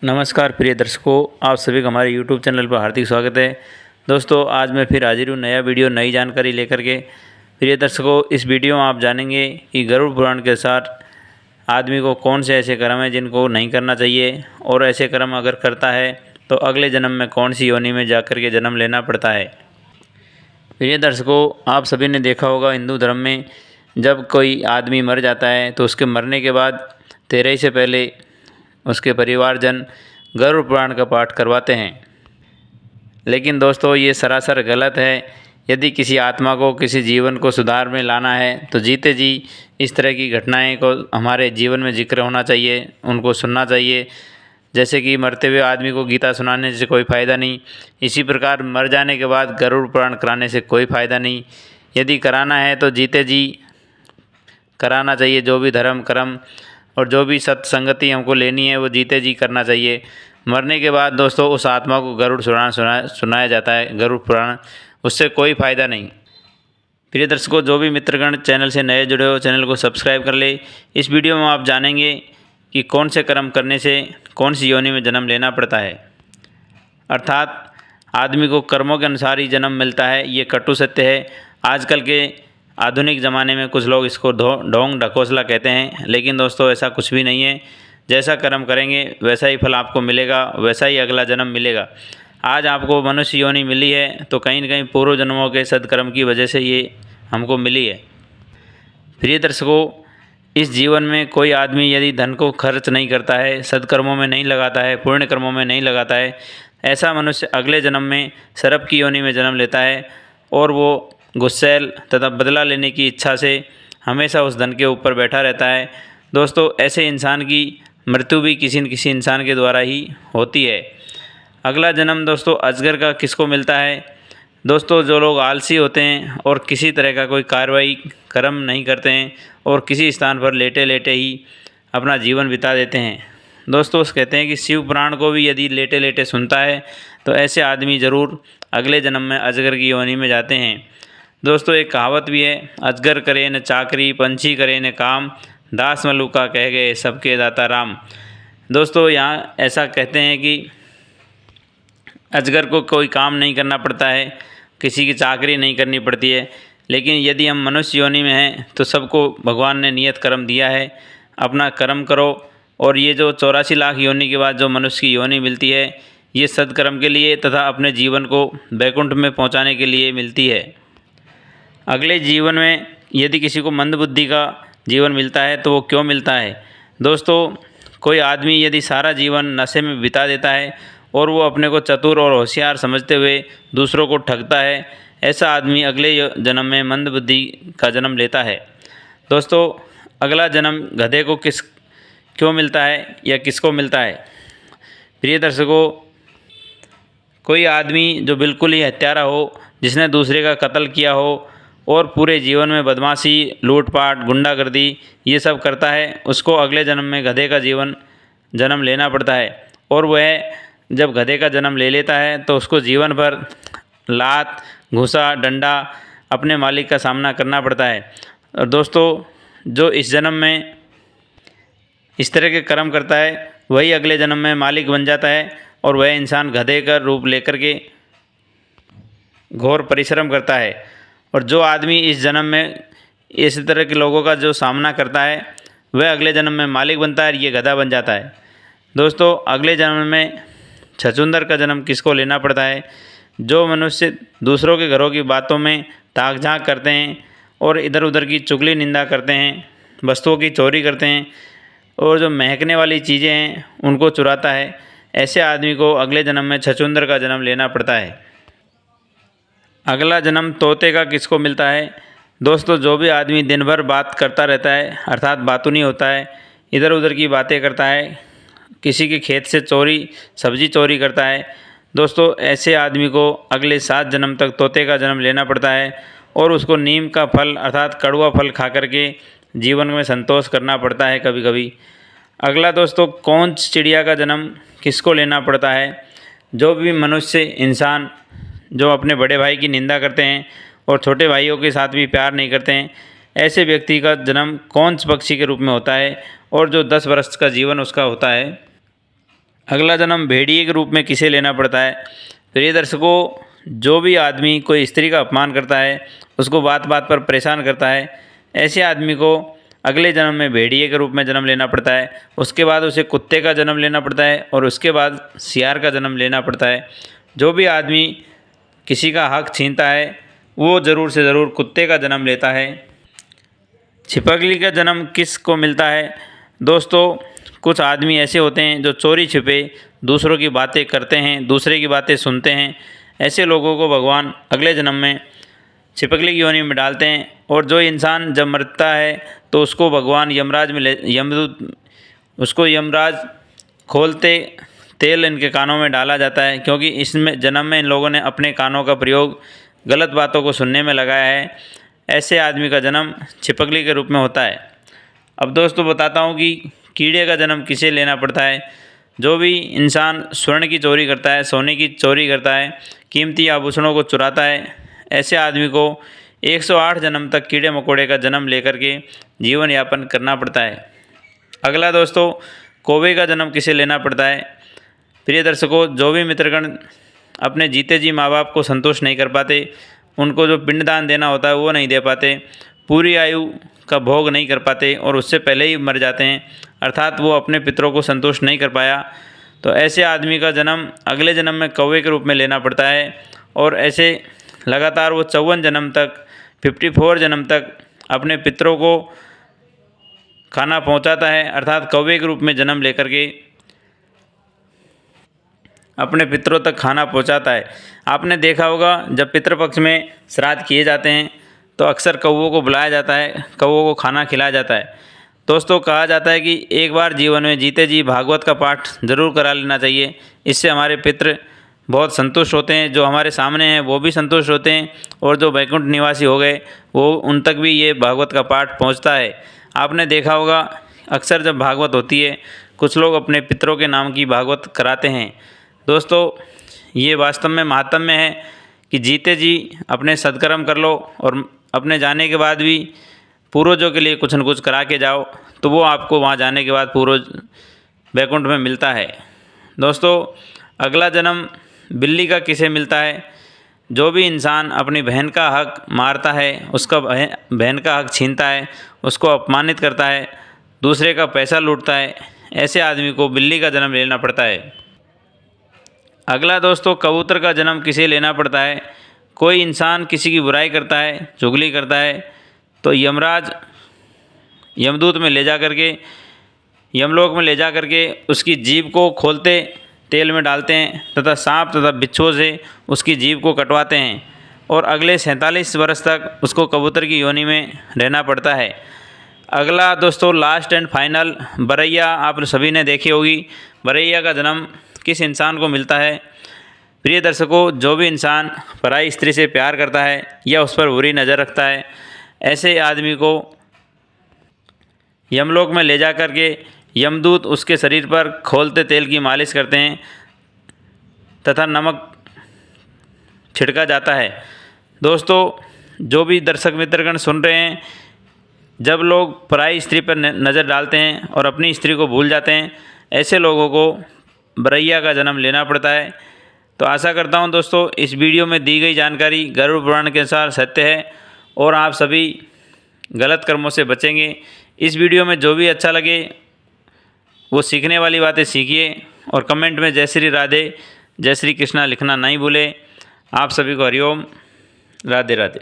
नमस्कार प्रिय दर्शकों, आप सभी का हमारे YouTube चैनल पर हार्दिक स्वागत है। दोस्तों, आज मैं फिर हाजिर हूँ नया वीडियो नई जानकारी लेकर के। प्रिय दर्शकों, इस वीडियो में आप जानेंगे कि गरुड़ पुराण के अनुसार आदमी को कौन से ऐसे कर्म हैं जिनको नहीं करना चाहिए, और ऐसे कर्म अगर करता है तो अगले जन्म में कौन सी योनि में जाकर के जन्म लेना पड़ता है। प्रिय दर्शकों, आप सभी ने देखा होगा हिंदू धर्म में जब कोई आदमी मर जाता है तो उसके मरने के बाद 13 से पहले उसके परिवारजन गरुड़ पुराण का पाठ करवाते हैं। लेकिन दोस्तों, ये सरासर गलत है। यदि किसी आत्मा को किसी जीवन को सुधार में लाना है तो जीते जी इस तरह की घटनाएं को हमारे जीवन में जिक्र होना चाहिए, उनको सुनना चाहिए। जैसे कि मरते हुए आदमी को गीता सुनाने से कोई फ़ायदा नहीं, इसी प्रकार मर जाने के बाद गरुड़ पुराण कराने से कोई फ़ायदा नहीं। यदि कराना है तो जीते जी कराना चाहिए। जो भी धर्म कर्म और जो भी सत्संगति हमको लेनी है वो जीते जी करना चाहिए। मरने के बाद दोस्तों उस आत्मा को गरुड़ पुराण सुनाया जाता है, गरुड़ पुराण, उससे कोई फ़ायदा नहीं। प्रिय दर्शकों, जो भी मित्रगण चैनल से नए जुड़े हो चैनल को सब्सक्राइब कर ले। इस वीडियो में आप जानेंगे कि कौन से कर्म करने से कौन सी योनि में जन्म लेना पड़ता है। अर्थात आदमी को कर्मों के अनुसार ही जन्म मिलता है, ये कटु सत्य है। आजकल के आधुनिक ज़माने में कुछ लोग इसको ढोंग ढकोसला कहते हैं, लेकिन दोस्तों ऐसा कुछ भी नहीं है। जैसा कर्म करेंगे वैसा ही फल आपको मिलेगा, वैसा ही अगला जन्म मिलेगा। आज आपको मनुष्य योनि मिली है तो कहीं न कहीं पूर्व जन्मों के सद्कर्म की वजह से ये हमको मिली है। प्रिय दर्शकों, इस जीवन में कोई आदमी यदि धन को खर्च नहीं करता है, सद्कर्मों में नहीं लगाता है, पुण्य कर्मों में नहीं लगाता है, ऐसा मनुष्य अगले जन्म में सर्प की योनि में जन्म लेता है और वो गुस्सैल तथा बदला लेने की इच्छा से हमेशा उस धन के ऊपर बैठा रहता है। दोस्तों, ऐसे इंसान की मृत्यु भी किसी न किसी इंसान के द्वारा ही होती है। अगला जन्म दोस्तों अजगर का किसको मिलता है? दोस्तों, जो लोग आलसी होते हैं और किसी तरह का कोई कार्रवाई कर्म नहीं करते हैं और किसी स्थान पर लेटे लेटे ही अपना जीवन बिता देते हैं। दोस्तों, कहते हैं कि शिव पुराण को भी यदि लेटे लेटे सुनता है तो ऐसे आदमी ज़रूर अगले जन्म में अजगर की योनि में जाते हैं। दोस्तों, एक कहावत भी है, अजगर करे न चाकरी, पंछी करे न काम, दास मलुका कह गए सबके दाता राम। दोस्तों, यहाँ ऐसा कहते हैं कि अजगर को कोई काम नहीं करना पड़ता है, किसी की चाकरी नहीं करनी पड़ती है। लेकिन यदि हम मनुष्य योनि में हैं तो सबको भगवान ने नियत कर्म दिया है, अपना कर्म करो। और ये जो 84 लाख योनि के बाद जो मनुष्य की योनि मिलती है, ये सद्कर्म के लिए तथा अपने जीवन को वैकुंठ में पहुंचाने के लिए मिलती है। अगले जीवन में यदि किसी को मंदबुद्धि का जीवन मिलता है तो वो क्यों मिलता है? दोस्तों, कोई आदमी यदि सारा जीवन नशे में बिता देता है और वो अपने को चतुर और होशियार समझते हुए दूसरों को ठगता है, ऐसा आदमी अगले जन्म में मंदबुद्धि का जन्म लेता है। दोस्तों, अगला जन्म गधे को क्यों मिलता है या किसको मिलता है? प्रिय दर्शकों, कोई आदमी जो बिल्कुल ही हत्यारा हो, जिसने दूसरे का कत्ल किया हो और पूरे जीवन में बदमाशी, लूटपाट, गुंडागर्दी ये सब करता है, उसको अगले जन्म में गधे का जन्म लेना पड़ता है। और वह जब गधे का जन्म ले लेता है तो उसको जीवन भर लात, घूंसा, डंडा अपने मालिक का सामना करना पड़ता है। और दोस्तों, जो इस जन्म में इस तरह के कर्म करता है वही अगले जन्म में मालिक बन जाता है और वह इंसान गधे का रूप लेकर के घोर परिश्रम करता है। और जो आदमी इस जन्म में इस तरह के लोगों का जो सामना करता है वह अगले जन्म में मालिक बनता है और ये गधा बन जाता है। दोस्तों, अगले जन्म में छछूंदर का जन्म किसको लेना पड़ता है? जो मनुष्य दूसरों के घरों की बातों में ताक झाँक करते हैं और इधर उधर की चुगली निंदा करते हैं, वस्तुओं की चोरी करते हैं और जो महकने वाली चीज़ें हैं उनको चुराता है, ऐसे आदमी को अगले जन्म में छछूंदर का जन्म लेना पड़ता है। अगला जन्म तोते का किसको मिलता है? दोस्तों, जो भी आदमी दिन भर बात करता रहता है, अर्थात बातूनी होता है, इधर उधर की बातें करता है, किसी के खेत से सब्जी चोरी करता है, दोस्तों ऐसे आदमी को अगले 7 जन्म तक तोते का जन्म लेना पड़ता है और उसको नीम का फल अर्थात कड़वा फल खा करके जीवन में संतोष करना पड़ता है कभी कभी। अगला दोस्तों, कौंच चिड़िया का जन्म किसको लेना पड़ता है? जो भी मनुष्य इंसान जो अपने बड़े भाई की निंदा करते हैं और छोटे भाइयों के साथ भी प्यार नहीं करते हैं, ऐसे व्यक्ति का जन्म कौंच पक्षी के रूप में होता है और जो 10 वर्ष का जीवन उसका होता है। अगला जन्म भेड़िए के रूप में किसे लेना पड़ता है? प्रिय दर्शकों, जो भी आदमी कोई स्त्री का अपमान करता है, उसको बात बात पर परेशान करता है, ऐसे आदमी को अगले जन्म में भेड़िए के रूप में जन्म लेना पड़ता है। उसके बाद उसे कुत्ते का जन्म लेना पड़ता है और उसके बाद सियार का जन्म लेना पड़ता है। जो भी आदमी किसी का हक छीनता है वो ज़रूर से ज़रूर कुत्ते का जन्म लेता है। छिपकली का जन्म किस को मिलता है? दोस्तों, कुछ आदमी ऐसे होते हैं जो चोरी छिपे दूसरों की बातें करते हैं, दूसरे की बातें सुनते हैं। ऐसे लोगों को भगवान अगले जन्म में छिपकली की योनि में डालते हैं। और जो इंसान जब मरता है तो उसको भगवान यमराज में यमराज खोलते तेल इनके कानों में डाला जाता है, क्योंकि इसमें जन्म में इन लोगों ने अपने कानों का प्रयोग गलत बातों को सुनने में लगाया है। ऐसे आदमी का जन्म छिपकली के रूप में होता है। अब दोस्तों बताता हूँ कि कीड़े का जन्म किसे लेना पड़ता है। जो भी इंसान स्वर्ण की चोरी करता है, सोने की चोरी करता है, कीमती आभूषणों को चुराता है, ऐसे आदमी को 108 जन्म तक कीड़े मकोड़े का जन्म लेकर के जीवन यापन करना पड़ता है। अगला दोस्तों, कौवे का जन्म किसे लेना पड़ता है? प्रिय दर्शकों, जो भी मित्रगण अपने जीते जी माँ बाप को संतुष्ट नहीं कर पाते, उनको जो पिंडदान देना होता है वो नहीं दे पाते, पूरी आयु का भोग नहीं कर पाते और उससे पहले ही मर जाते हैं, अर्थात वो अपने पितरों को संतुष्ट नहीं कर पाया, तो ऐसे आदमी का जन्म अगले जन्म में कौवे के रूप में लेना पड़ता है। और ऐसे लगातार वो 54 जन्म तक, 54 जन्म तक अपने पितरों को खाना पहुंचाता है, अर्थात कौवे के रूप में जन्म लेकर के अपने पितरों तक खाना पहुंचाता है। आपने देखा होगा जब पितृपक्ष में श्राद्ध किए जाते हैं तो अक्सर कौवों को बुलाया जाता है, कौवों को खाना खिलाया जाता है। दोस्तों, कहा जाता है कि एक बार जीवन में जीते जी भागवत का पाठ जरूर करा लेना चाहिए। इससे हमारे पितृ बहुत संतुष्ट होते हैं, जो हमारे सामने हैं वो भी संतुष्ट होते हैं और जो वैकुंठ निवासी हो गए वो उन तक भी ये भागवत का पाठ पहुंचता है। आपने देखा होगा अक्सर जब भागवत होती है कुछ लोग अपने पितरों के नाम की भागवत कराते हैं। दोस्तों, ये वास्तव में महात्म्य है कि जीते जी अपने सत्कर्म कर लो और अपने जाने के बाद भी पूर्वजों के लिए कुछ न कुछ करा के जाओ, तो वो आपको वहाँ जाने के बाद पूर्वज वैकुंठ में मिलता है। दोस्तों, अगला जन्म बिल्ली का किसे मिलता है? जो भी इंसान अपनी बहन का हक मारता है, उसका बहन का हक छीनता है, उसको अपमानित करता है, दूसरे का पैसा लूटता है, ऐसे आदमी को बिल्ली का जन्म लेना पड़ता है। अगला दोस्तों, कबूतर का जन्म किसे लेना पड़ता है? कोई इंसान किसी की बुराई करता है, चुगली करता है, तो यमराज यमदूत में ले जा करके, यमलोक में ले जा करके उसकी जीभ को खोलते तेल में डालते हैं तथा सांप तथा बिच्छुओं से उसकी जीभ को कटवाते हैं और अगले 47 वर्ष तक उसको कबूतर की योनि में रहना पड़ता है। अगला दोस्तों, लास्ट एंड फाइनल, बरैया आप सभी ने देखी होगी। बरैया का जन्म किस इंसान को मिलता है? प्रिय दर्शकों, जो भी इंसान पराई स्त्री से प्यार करता है या उस पर बुरी नज़र रखता है, ऐसे आदमी को यमलोक में ले जा कर के यमदूत उसके शरीर पर खोलते तेल की मालिश करते हैं तथा नमक छिड़का जाता है। दोस्तों, जो भी दर्शक मित्रगण सुन रहे हैं, जब लोग पराई स्त्री पर नज़र डालते हैं और अपनी स्त्री को भूल जाते हैं, ऐसे लोगों को बरैया का जन्म लेना पड़ता है। तो आशा करता हूं दोस्तों इस वीडियो में दी गई जानकारी गरुड़ पुराण के अनुसार सत्य है और आप सभी गलत कर्मों से बचेंगे। इस वीडियो में जो भी अच्छा लगे वो सीखने वाली बातें सीखिए और कमेंट में जय श्री राधे, जय श्री कृष्णा लिखना नहीं भूलें। आप सभी को हरिओम, राधे राधे।